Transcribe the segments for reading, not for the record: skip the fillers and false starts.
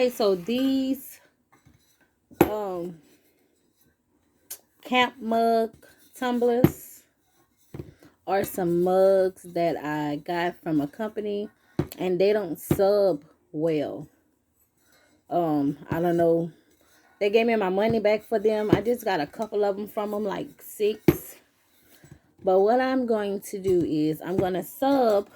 Okay, so these camp mug tumblers are some mugs that I got from a company, and they don't sub well. I don't know. They gave me my money back for them. I just got a couple of them from them, like 6. But what I'm going to do is I'm going to sub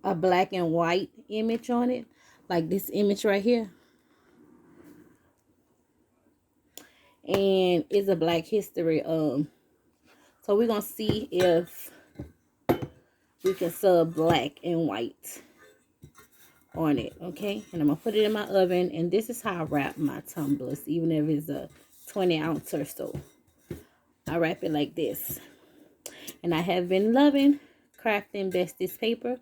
a black and white image on it, like this image right here. And it's a Black History. So we're going to see if we can sub black and white on it, okay? And I'm going to put it in my oven. And this is how I wrap my tumblers, even if it's a 20 ounce or so. I wrap it like this. And I have been loving crafting Bestest paper,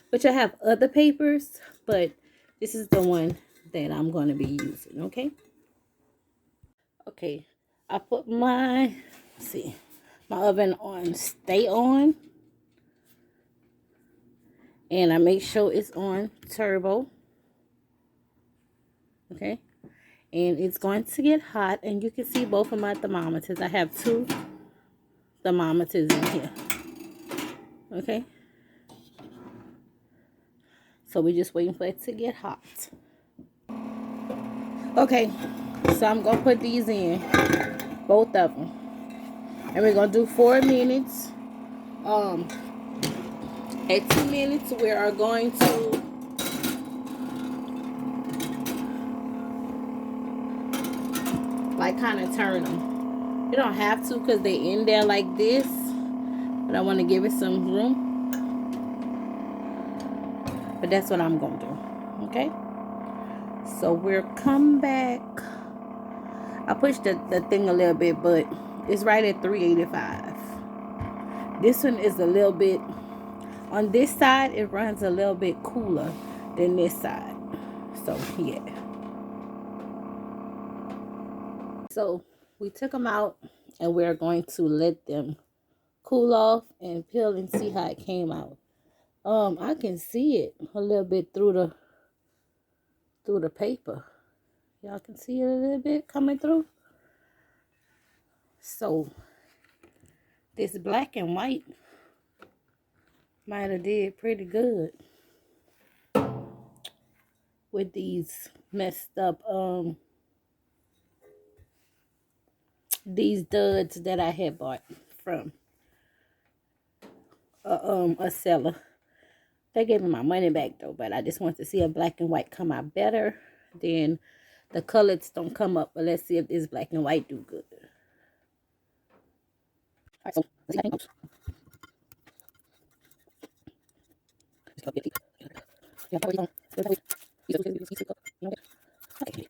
which I have other papers, but this is the one that I'm going to be using, okay? Okay, I put my oven on stay on, and I make sure it's on turbo, okay? And it's going to get hot, and you can see both of my thermometers. I have 2 thermometers in here, okay? So we're just waiting for it to get hot. Okay, so I'm going to put these in, both of them. And we're going to do 4 minutes. At 2 minutes, we are going to like kind of turn them. You don't have to because they're in there like this. But I want to give it some room. But that's what I'm going to do. Okay? So we'll come back. I pushed the thing a little bit, but it's right at 385. This one is a little bit, on this side, it runs a little bit cooler than this side. So, yeah. So, we took them out, and we're going to let them cool off and peel and see how it came out. I can see it a little bit through the paper. Y'all can see it a little bit coming through. So, this black and white might have did pretty good with these messed up these duds that I had bought from a seller. They gave me my money back though, but I just want to see if black and white come out better. Then the colors don't come up, but let's see if this black and white do good. All right, so let's see how it goes. Okay.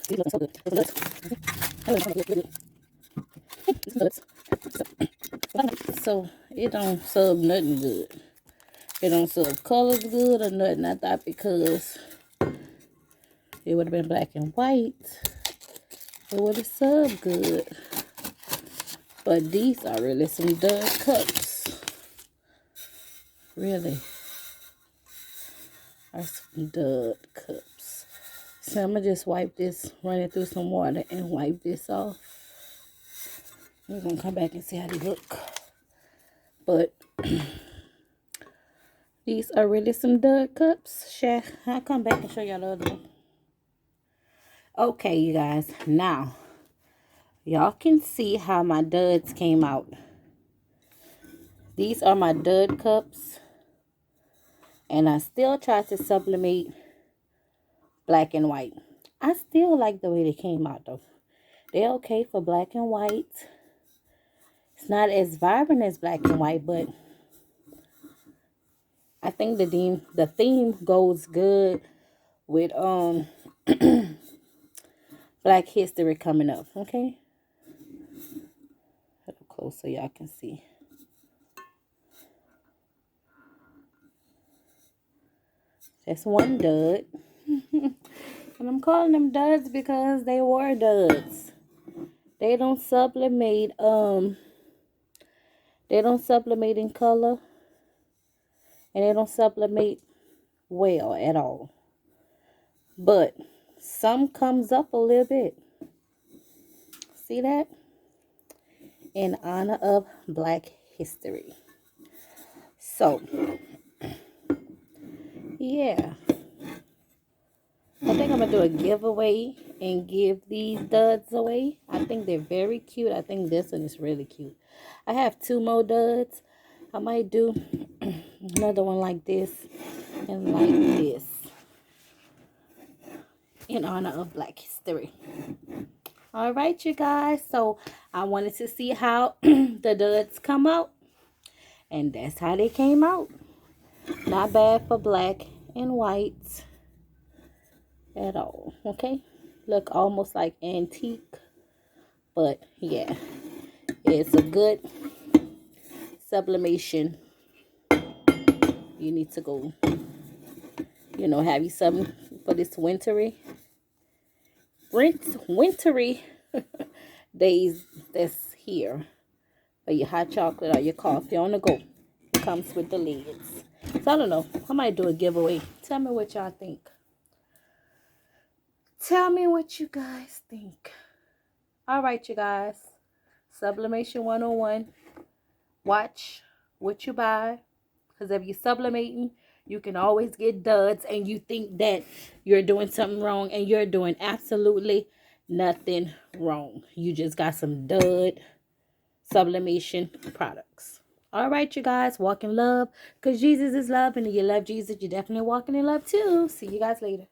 These look so good. So it don't sub nothing good. It don't sub colors good or nothing. I thought because it would have been black and white, it would have subbed good. But these are really some dud cups. Really are some dud cups. So I'm going to just wipe this, run it through some water and wipe this off. We're going to come back and see how they look. But these are really some dud cups. I'll come back and show y'all the other one. Okay, you guys. Now, y'all can see how my duds came out. These are my dud cups. And I still try to sublimate black and white. I still like the way they came out though. They're okay for black and white. It's not as vibrant as black and white, but I think the theme goes good with Black History coming up, okay? A little close so y'all can see. That's one dud. And I'm calling them duds because they were duds. They don't sublimate, they don't sublimate in color, and they don't sublimate well at all. But some comes up a little bit. See that? In honor of Black History. So, yeah. I think I'm going to do a giveaway and give these duds away. I think they're very cute. I think this one is really cute. I have 2 more duds. I might do another one like this and like this in honor of Black History. All right, you guys. So I wanted to see how the duds come out. And that's how they came out. Not bad for black and white at all. Okay. Look almost like antique. But yeah. It's a good sublimation. You need to go, you know, have you something for this wintry days that's here. For your hot chocolate or your coffee on the go. It comes with the lids. So I don't know. I might do a giveaway. Tell me what y'all think. Tell me what you guys think. All right, you guys. Sublimation 101. Watch what you buy. Because if you're sublimating, you can always get duds. And you think that you're doing something wrong. And you're doing absolutely nothing wrong. You just got some dud sublimation products. All right, you guys. Walk in love. Because Jesus is love. And if you love Jesus, you're definitely walking in love too. See you guys later.